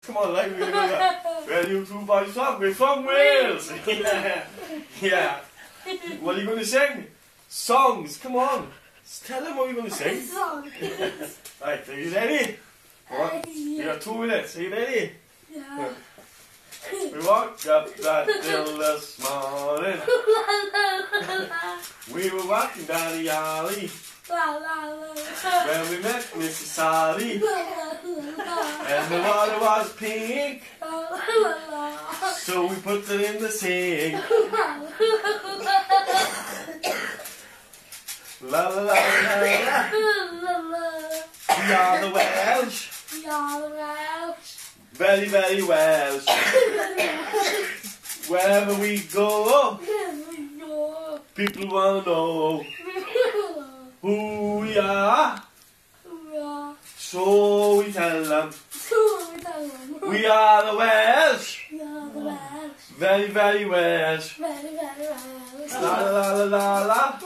Come on, like we're gonna do that. Well, you two boys from, we're from Wales. Yeah. What are you gonna sing? Songs, come on. Tell them what you're gonna sing. Right, are you ready? What? You got 2 minutes, are you ready? Yeah. We walked up that hill this morning. We were walking down the alley when we met Mrs. Sally, and the water was pink, so we put it in the sink. La la la la la. We are the Welsh. Very, very Welsh. Wherever we go, people wanna know who we are. So we tell them we are the Welsh. Very, very Welsh. La la la la la.